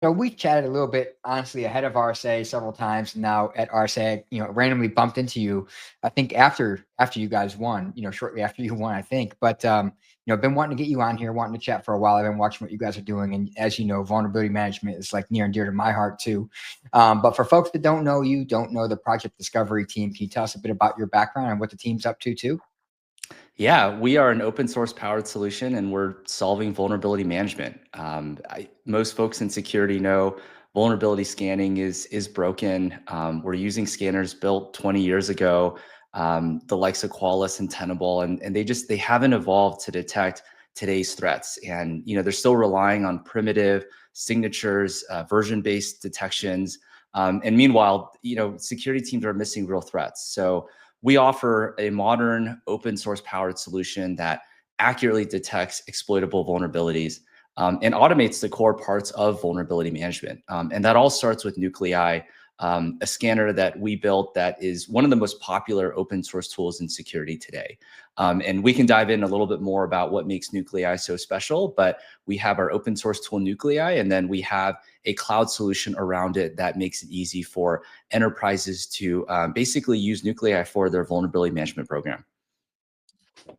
We chatted a little bit, honestly, ahead of RSA several times. Now at RSA, randomly bumped into you. I think after you guys won, shortly after you won, I think. But been wanting to get you on here, wanting to chat for a while. I've been watching what you guys are doing, and as you know, vulnerability management is like near and dear to my heart too. But for folks that don't know you, don't know the project discovery team, can you tell us a bit about your background and what the team's up to too? Yeah, we are an open source powered solution and we're solving vulnerability management. Most folks in security know vulnerability scanning is broken. We're using scanners built 20 years ago, the likes of Qualys and Tenable, and they haven't evolved to detect today's threats. And they're still relying on primitive signatures, version-based detections. And meanwhile, security teams are missing real threats. So we offer a modern open source powered solution that accurately detects exploitable vulnerabilities and automates the core parts of vulnerability management. And that all starts with Nuclei, a scanner that we built that is one of the most popular open source tools in security today. And we can dive in a little bit more about what makes Nuclei so special, but we have our open source tool Nuclei, and then we have a cloud solution around it that makes it easy for enterprises to basically use Nuclei for their vulnerability management program.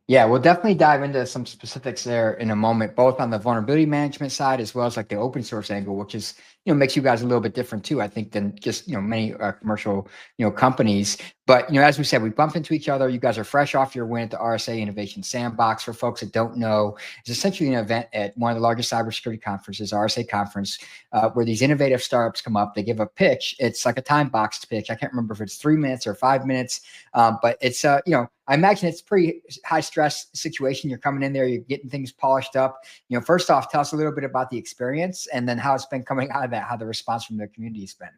Yeah, we'll definitely dive into some specifics there in a moment, both on the vulnerability management side as well as like the open source angle, which is, makes you guys a little bit different too, I think, than just, many commercial, companies. But, as we said, we bumped into each other. You guys are fresh off your win at the RSA Innovation Sandbox. For folks that don't know, it's essentially an event at one of the largest cybersecurity conferences, RSA conference, where these innovative startups come up. They give a pitch. It's like a time boxed pitch. I can't remember if it's 3 minutes or 5 minutes, but it's, I imagine it's a pretty high stress situation. You're coming in there, you're getting things polished up. First off, tell us a little bit about the experience and then how it's been coming out of that, how the response from the community has been.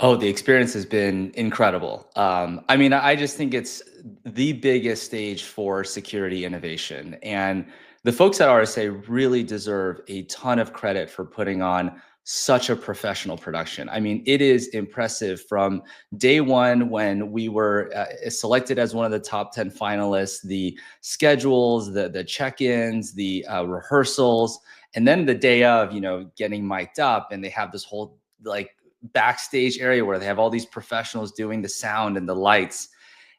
Oh, the experience has been incredible. I mean, I just think it's the biggest stage for security innovation. And the folks at RSA really deserve a ton of credit for putting on such a professional production. I mean, it is impressive from day one when we were selected as one of the top 10 finalists, the schedules, the check-ins, the rehearsals, and then the day of, getting mic'd up, and they have this whole like backstage area where they have all these professionals doing the sound and the lights,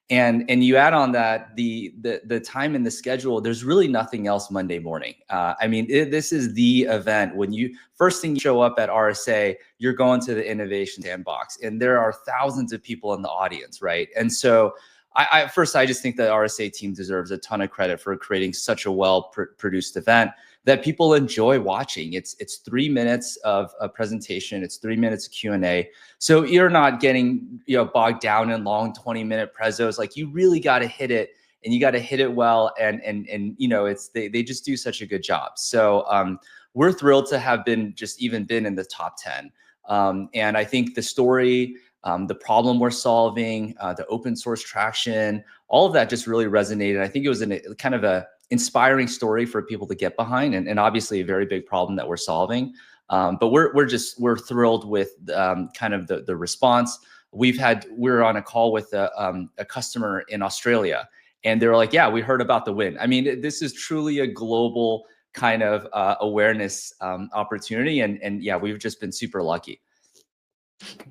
and you add on that the time in the schedule. There's really nothing else Monday morning. I mean, this is the event. When you first thing you show up at RSA, you're going to the Innovation Sandbox, and there are thousands of people in the audience, right? And so I just think the RSA team deserves a ton of credit for creating such a well-produced event that people enjoy watching. It's 3 minutes of a presentation. It's 3 minutes of Q&A. So you're not getting bogged down in long 20-minute prezos. Like, you really got to hit it, and you got to hit it well. And it's they just do such a good job. So we're thrilled to have been in the top 10. And I think the story, the problem we're solving, the open source traction, all of that just really resonated. I think it was kind of a inspiring story for people to get behind, and obviously a very big problem that we're solving. But we're thrilled with kind of the response. We're on a call with a customer in Australia, and they were like, "Yeah, we heard about the win." I mean, this is truly a global kind of awareness opportunity, and yeah, we've just been super lucky.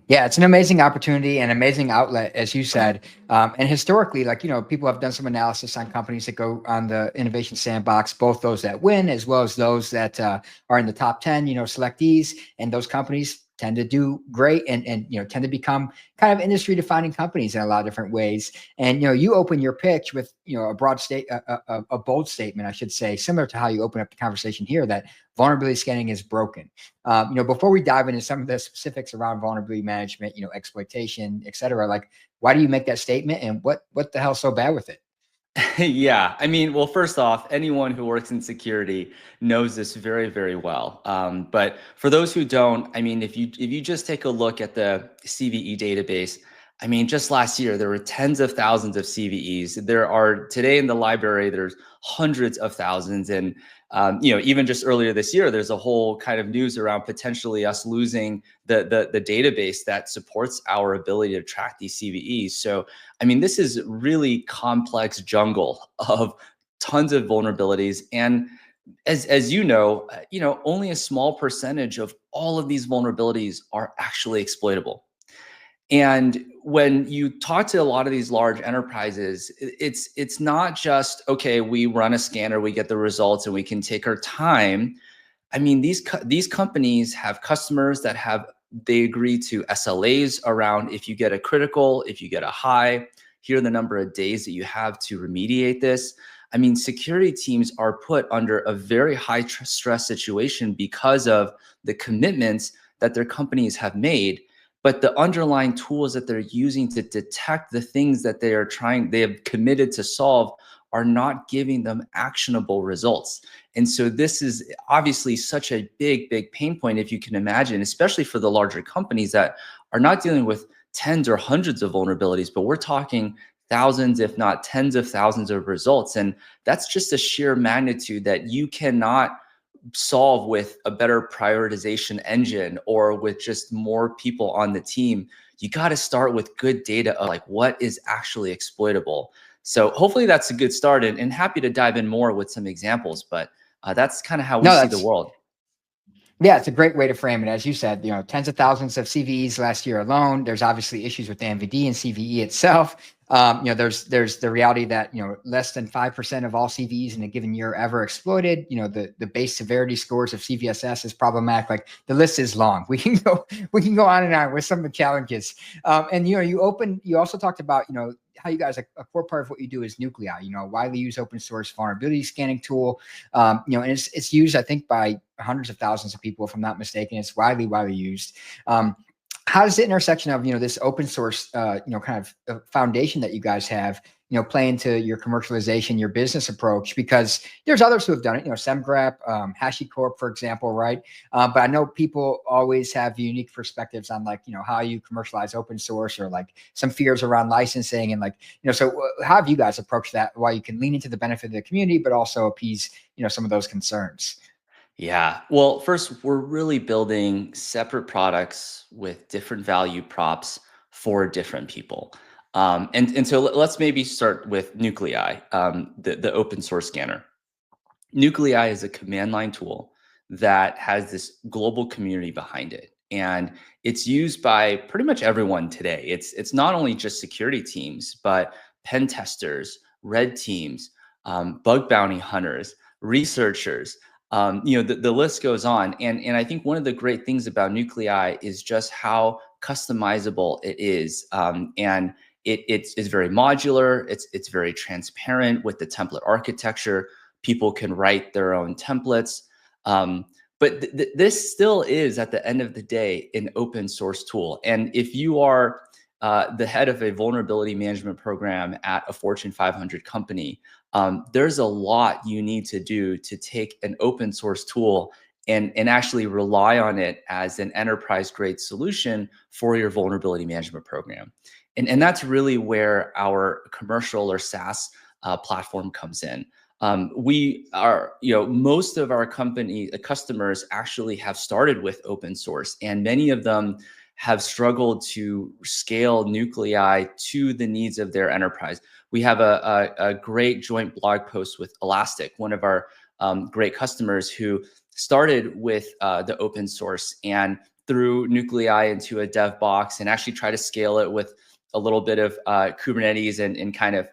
Yeah, it's an amazing opportunity and amazing outlet, as you said. And historically, like, people have done some analysis on companies that go on the Innovation Sandbox, both those that win as well as those that are in the top 10, selectees. And those companies tend to do great and tend to become kind of industry defining companies in a lot of different ways. And you open your pitch with a broad a bold statement, I should say, similar to how you open up the conversation here, that vulnerability scanning is broken. Before we dive into some of the specifics around vulnerability management, exploitation, et cetera, like, why do you make that statement, and what the hell's so bad with it? Yeah, I mean, well, first off, anyone who works in security knows this very, very well. But for those who don't, I mean, if you just take a look at the CVE database, I mean, just last year there were tens of thousands of CVEs. There are today in the library, there's hundreds of thousands, and even just earlier this year, there's a whole kind of news around potentially us losing the database that supports our ability to track these CVEs. So I mean, this is really complex jungle of tons of vulnerabilities. And as only a small percentage of all of these vulnerabilities are actually exploitable. And when you talk to a lot of these large enterprises, it's not just, okay, we run a scanner, we get the results, and we can take our time. I mean, these companies have customers that they agree to SLAs around, if you get a critical, if you get a high, here are the number of days that you have to remediate this. I mean, security teams are put under a very high stress situation because of the commitments that their companies have made. But the underlying tools that they're using to detect the things that they have committed to solve are not giving them actionable results. And so this is obviously such a big pain point, if you can imagine, especially for the larger companies that are not dealing with tens or hundreds of vulnerabilities, but we're talking thousands, if not tens of thousands of results. And that's just a sheer magnitude that you cannot solve with a better prioritization engine or with just more people on the team. You got to start with good data of like what is actually exploitable. So hopefully that's a good start, and happy to dive in more with some examples, but that's kind of how we No, see the that's world. Yeah, it's a great way to frame it. As you said, tens of thousands of CVEs last year alone. There's obviously issues with the MVD and CVE itself. There's the reality that less than 5% of all CVEs in a given year are ever exploited. The base severity scores of CVSS is problematic. Like the list is long. We can go on and on with some of the challenges. And you also talked about how you guys, a core part of what you do is Nuclei, widely used open source vulnerability scanning tool. And it's used, I think, by hundreds of thousands of people, if I'm not mistaken. It's widely used. How does the intersection of this open source, kind of foundation that you guys have, play into your commercialization, your business approach? Because there's others who have done it, SemGraph, HashiCorp, for example, right? But I know people always have unique perspectives on how you commercialize open source, or like some fears around licensing, and so how have you guys approached that? While you can lean into the benefit of the community, but also appease some of those concerns. Yeah. Well, first, we're really building separate products with different value props for different people. And so let's maybe start with Nuclei, the open source scanner. Nuclei is a command line tool that has this global community behind it. And it's used by pretty much everyone today. It's not only just security teams, but pen testers, red teams, bug bounty hunters, researchers. The list goes on. And I think one of the great things about Nuclei is just how customizable it is. And it's very modular. It's very transparent with the template architecture. People can write their own templates. But this still is, at the end of the day, an open source tool. And if you are the head of a vulnerability management program at a Fortune 500 company, there's a lot you need to do to take an open source tool and actually rely on it as an enterprise grade solution for your vulnerability management program. And that's really where our commercial or SaaS platform comes in. We are, most of our customers actually have started with open source, and many of them have struggled to scale Nuclei to the needs of their enterprise. We have a great joint blog post with Elastic, one of our great customers, who started with the open source and threw Nuclei into a dev box and actually try to scale it with a little bit of Kubernetes and kind of,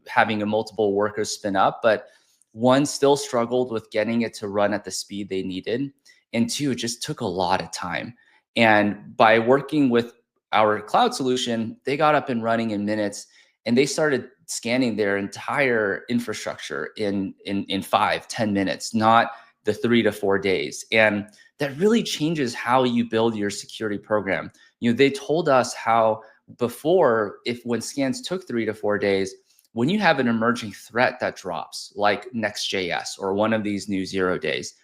having a multiple workers spin up. But one, still struggled with getting it to run at the speed they needed. And two, it just took a lot of time. And by working with our cloud solution, they got up and running in minutes, and they started scanning their entire infrastructure in 5-10 minutes, not the 3 to 4 days. And that really changes how you build your security program. They told us how before, when scans took 3 to 4 days, when you have an emerging threat that drops, like Next.js or one of these new 0 days,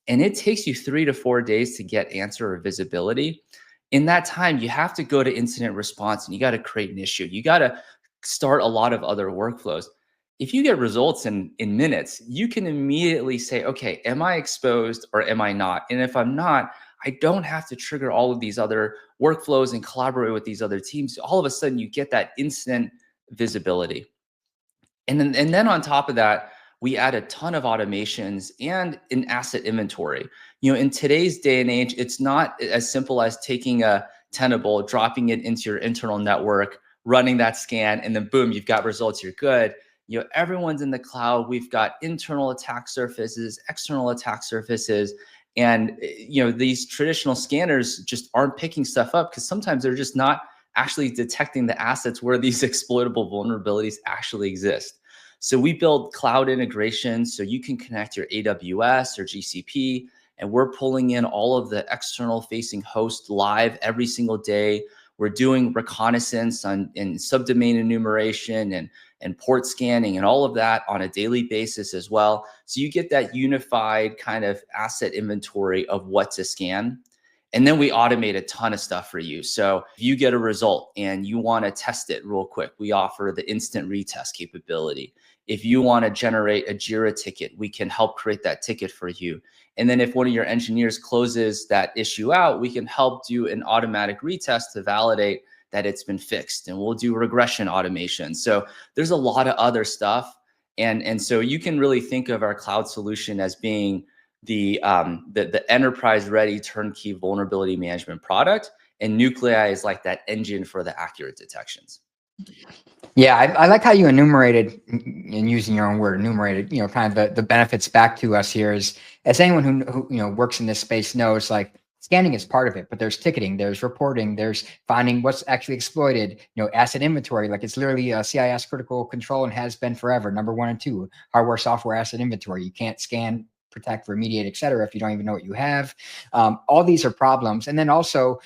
and it takes you 3 to 4 days to get answer or visibility, in that time, you have to go to incident response and you got to create an issue. You got to start a lot of other workflows. If you get results in minutes, you can immediately say, okay, am I exposed or am I not? And if I'm not, I don't have to trigger all of these other workflows and collaborate with these other teams. All of a sudden, you get that instant visibility. And then on top of that, we add a ton of automations and an asset inventory. In today's day and age, it's not as simple as taking a Tenable, dropping it into your internal network, running that scan, and then boom, you've got results, you're good. Everyone's in the cloud. We've got internal attack surfaces, external attack surfaces, and these traditional scanners just aren't picking stuff up because sometimes they're just not actually detecting the assets where these exploitable vulnerabilities actually exist. So we build cloud integration so you can connect your AWS or GCP, and we're pulling in all of the external facing hosts live every single day. We're doing reconnaissance in subdomain enumeration and port scanning and all of that on a daily basis as well. So you get that unified kind of asset inventory of what to scan. And then we automate a ton of stuff for you. So if you get a result and you want to test it real quick, we offer the instant retest capability. If you want to generate a Jira ticket, we can help create that ticket for you. And then if one of your engineers closes that issue out, we can help do an automatic retest to validate that it's been fixed. And we'll do regression automation. So there's a lot of other stuff. And so you can really think of our cloud solution as being the enterprise ready turnkey vulnerability management product, and Nuclei is like that engine for the accurate detections. Yeah, I like how you enumerated, and using your own word, enumerated, kind of the benefits back to us here is, as anyone who works in this space knows, like scanning is part of it, but there's ticketing, there's reporting, there's finding what's actually exploited, asset inventory, like it's literally a CIS critical control and has been forever, number 1 and 2, hardware, software, asset inventory. You can't scan, protect, remediate, et cetera, if you don't even know what you have. All these are problems. And then also,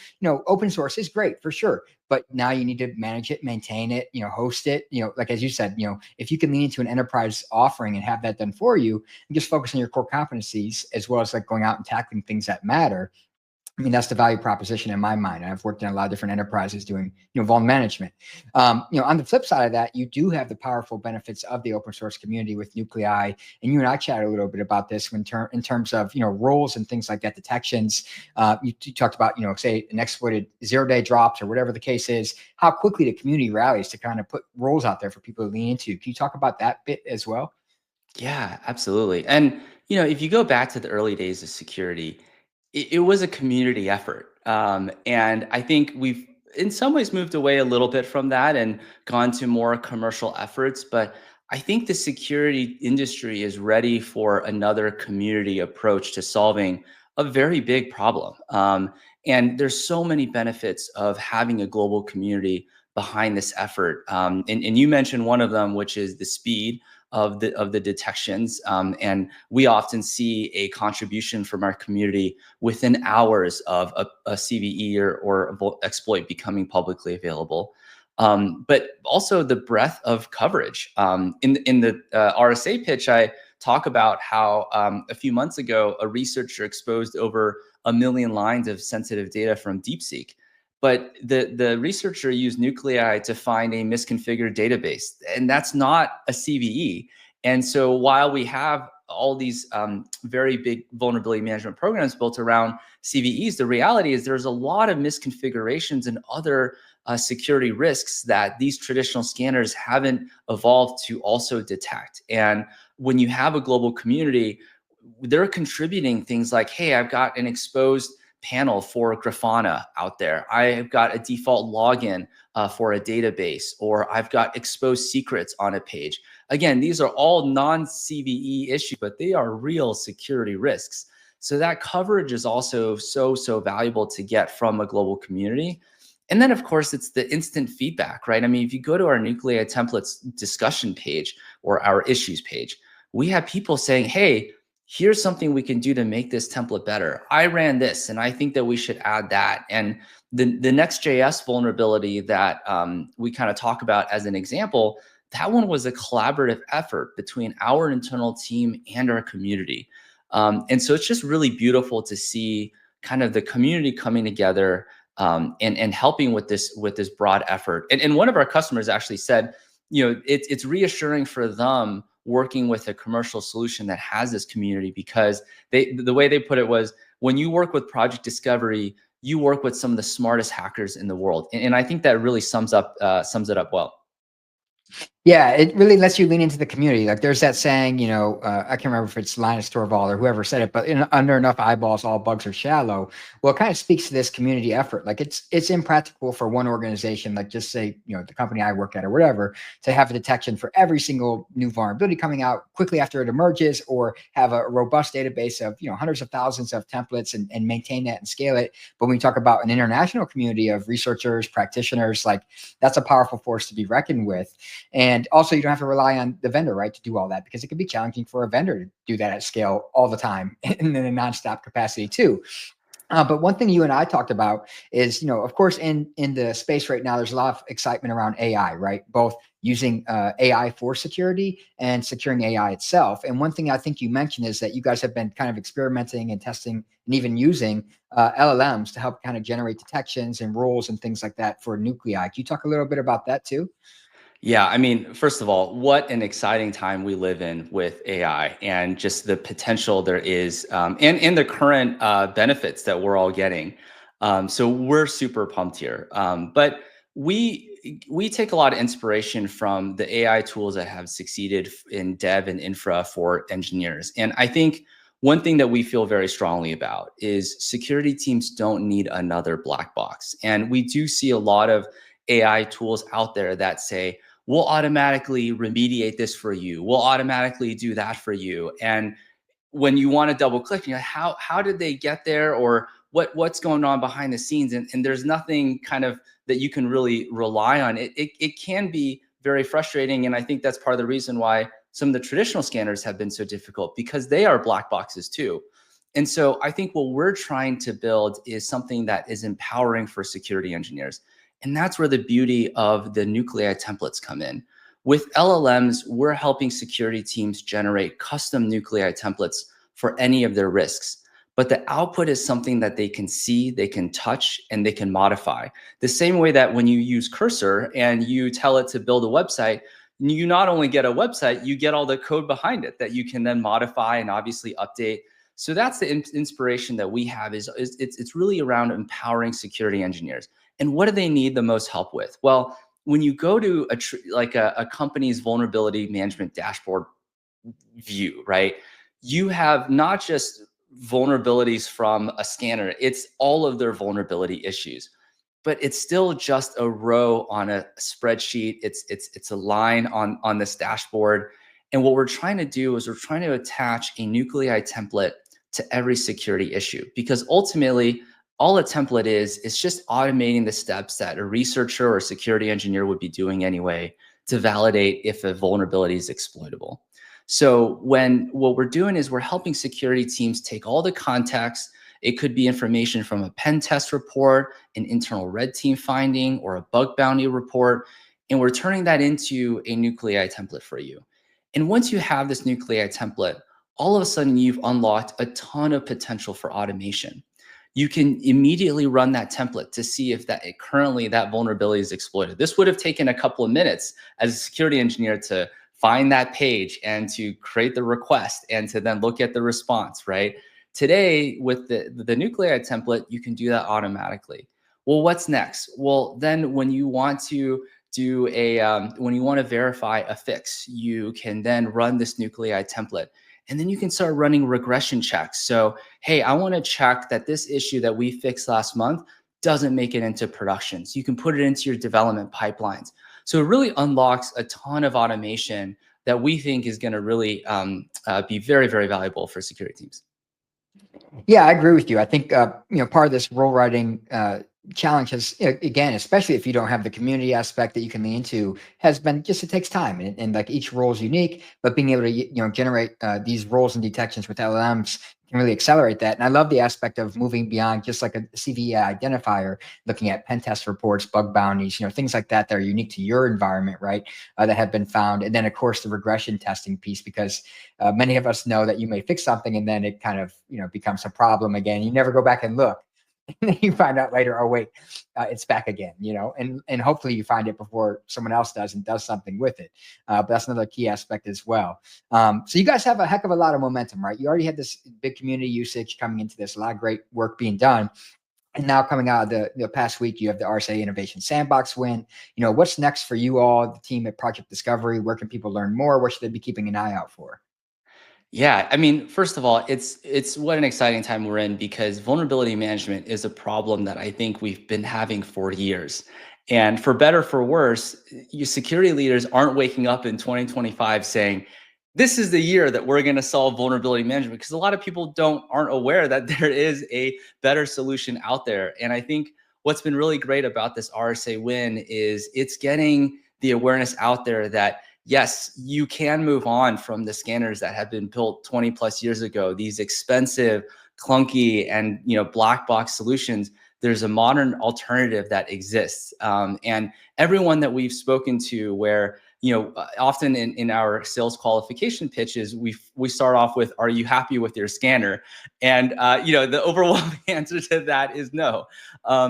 open source is great for sure, but now you need to manage it, maintain it, host it, like, as you said, if you can lean into an enterprise offering and have that done for you and just focus on your core competencies, as well as like going out and tackling things that matter. I mean, that's the value proposition in my mind. And I've worked in a lot of different enterprises doing, vulnerability management. On the flip side of that, you do have the powerful benefits of the open source community with Nuclei. And you and I chatted a little bit about this in terms of, roles and things like that, detections. You talked about, say an exploited 0-day drops or whatever the case is, how quickly the community rallies to kind of put roles out there for people to lean into. Can you talk about that bit as well? Yeah, absolutely. And if you go back to the early days of security, it was a community effort. And I think we've in some ways moved away a little bit from that and gone to more commercial efforts. But I think the security industry is ready for another community approach to solving a very big problem. And there's so many benefits of having a global community behind this effort. And you mentioned one of them, which is the speed of the detections. And we often see a contribution from our community within hours of a CVE or exploit becoming publicly available. But also the breadth of coverage. In the RSA pitch, I talk about how a few months ago, a researcher exposed over 1 million lines of sensitive data from DeepSeek. But the researcher used Nuclei to find a misconfigured database, and that's not a CVE. And so while we have all these very big vulnerability management programs built around CVEs, the reality is there's a lot of misconfigurations and other security risks that these traditional scanners haven't evolved to also detect. And when you have a global community, they're contributing things like, hey, I've got an exposed panel for Grafana out there. I've got a default login for a database, or I've got exposed secrets on a page. Again, these are all non-CVE issues, but they are real security risks. So that coverage is also so valuable to get from a global community. And then, of course, it's the instant feedback, right? I mean, if you go to our Nuclei templates discussion page or our issues page, we have people saying, hey, here's something we can do to make this template better. I ran this, and I think that we should add that. And the Next.js vulnerability that we kind of talk about as an example, that one was a collaborative effort between our internal team and our community. And so it's just really beautiful to see kind of the community coming together and helping with this broad effort. And one of our customers actually said, it's reassuring for them working with a commercial solution that has this community, because the way they put it was, when you work with project discovery, you work with some of the smartest hackers in the world. And I think that really sums it up well. Yeah, it really lets you lean into the community. Like there's that saying, I can't remember if it's Linus Torvald or whoever said it, but under enough eyeballs, all bugs are shallow. Well, it kind of speaks to this community effort. Like it's impractical for one organization, like just say, the company I work at or whatever, to have a detection for every single new vulnerability coming out quickly after it emerges, or have a robust database of, hundreds of thousands of templates and maintain that and scale it. But when we talk about an international community of researchers, practitioners, like that's a powerful force to be reckoned with. And also, you don't have to rely on the vendor, right, to do all that, because it can be challenging for a vendor to do that at scale all the time and in a nonstop capacity too. But one thing you and I talked about is, of course, in the space right now, there's a lot of excitement around AI, right? Both using AI for security and securing AI itself. And one thing I think you mentioned is that you guys have been kind of experimenting and testing and even using LLMs to help kind of generate detections and rules and things like that for nuclei. Can you talk a little bit about that too? Yeah, I mean, first of all, what an exciting time we live in with AI and just the potential there is, and the current benefits that we're all getting. So we're super pumped here. But we take a lot of inspiration from the AI tools that have succeeded in dev and infra for engineers. And I think one thing that we feel very strongly about is security teams don't need another black box. And we do see a lot of AI tools out there that say, we'll automatically remediate this for you. We'll automatically do that for you. And when you want to double click, you're like, how did they get there, or what's going on behind the scenes? And there's nothing kind of that you can really rely on. It can be very frustrating, and I think that's part of the reason why some of the traditional scanners have been so difficult, because they are black boxes too. And so I think what we're trying to build is something that is empowering for security engineers. And that's where the beauty of the nuclei templates come in. With LLMs, we're helping security teams generate custom nuclei templates for any of their risks. But the output is something that they can see, they can touch, and they can modify. The same way that when you use Cursor and you tell it to build a website, you not only get a website, you get all the code behind it that you can then modify and obviously update. So that's the inspiration that we have, is it's really around empowering security engineers. And what do they need the most help with? Well, when you go to a company's vulnerability management dashboard view, right? You have not just vulnerabilities from a scanner, it's all of their vulnerability issues. But it's still just a row on a spreadsheet. It's a line on this dashboard. And what we're trying to do is we're trying to attach a nuclei template to every security issue, because ultimately all a template is just automating the steps that a researcher or a security engineer would be doing anyway to validate if a vulnerability is exploitable. So what we're doing is we're helping security teams take all the context. It could be information from a pen test report, an internal red team finding, or a bug bounty report, and we're turning that into a nuclei template for you. And once you have this nuclei template, all of a sudden you've unlocked a ton of potential for automation. You can immediately run that template to see if currently that vulnerability is exploited. This would have taken a couple of minutes as a security engineer to find that page and to create the request and to then look at the response, right? Today, with the nuclei template, you can do that automatically. Well, what's next? Well, then when you want to when you want to verify a fix, you can then run this nuclei template. And then you can start running regression checks. So, hey, I want to check that this issue that we fixed last month doesn't make it into production. So you can put it into your development pipelines. So it really unlocks a ton of automation that we think is going to really be very, very valuable for security teams. Yeah, I agree with you. I think part of this role writing challenge has, again, especially if you don't have the community aspect that you can lean into, has been just, it takes time, and like each role is unique. But being able to generate these roles and detections with LLMs can really accelerate that. And I love the aspect of moving beyond just like a CVE identifier, looking at pen test reports, bug bounties, things like that that are unique to your environment, right? That have been found, and then of course the regression testing piece, because many of us know that you may fix something and then it kind of becomes a problem again. You never go back and look. And then you find out later, oh wait, it's back again, and hopefully you find it before someone else does and does something with it. But that's another key aspect as well. So you guys have a heck of a lot of momentum, right? You already had this big community usage coming into this, a lot of great work being done. And now coming out of the past week, you have the RSA Innovation Sandbox win. What's next for you all, the team at Project Discovery? Where can people learn more? What should they be keeping an eye out for? Yeah, I mean, first of all, it's what an exciting time we're in because vulnerability management is a problem that I think we've been having for years. And for better for worse, you security leaders aren't waking up in 2025 saying, this is the year that we're going to solve vulnerability management because a lot of people aren't aware that there is a better solution out there. And I think what's been really great about this RSA win is it's getting the awareness out there that yes, you can move on from the scanners that have been built 20 plus years ago, these expensive, clunky, and black box solutions. There's a modern alternative that exists. And everyone that we've spoken to where, often in our sales qualification pitches, we start off with, are you happy with your scanner? And, the overwhelming answer to that is no.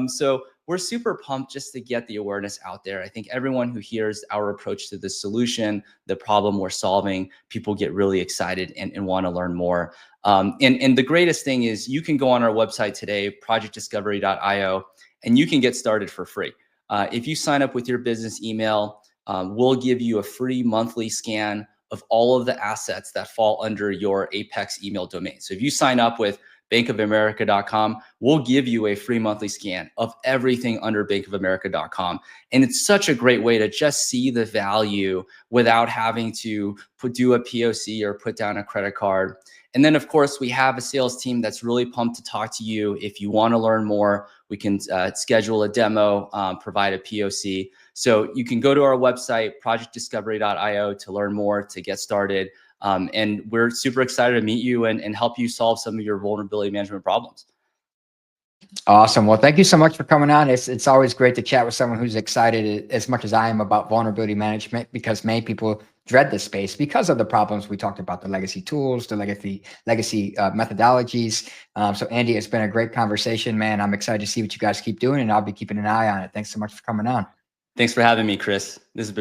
So we're super pumped just to get the awareness out there. I think everyone who hears our approach to the solution, the problem we're solving, people get really excited and want to learn more. And the greatest thing is you can go on our website today, projectdiscovery.io, and you can get started for free. If you sign up with your business email, we'll give you a free monthly scan of all of the assets that fall under your Apex email domain. So if you sign up with bankofamerica.com, we'll give you a free monthly scan of everything under bankofamerica.com. And it's such a great way to just see the value without having to do a POC or put down a credit card. And then, of course, we have a sales team that's really pumped to talk to you. If you want to learn more, we can schedule a demo, provide a POC. So you can go to our website, projectdiscovery.io, to learn more, to get started. And we're super excited to meet you and help you solve some of your vulnerability management problems. Awesome. Well, thank you so much for coming on. It's always great to chat with someone who's excited as much as I am about vulnerability management, because many people dread this space because of the problems we talked about, the legacy tools, the legacy methodologies. So Andy, it's been a great conversation, man. I'm excited to see what you guys keep doing, and I'll be keeping an eye on it. Thanks so much for coming on. Thanks for having me, Chris. This has been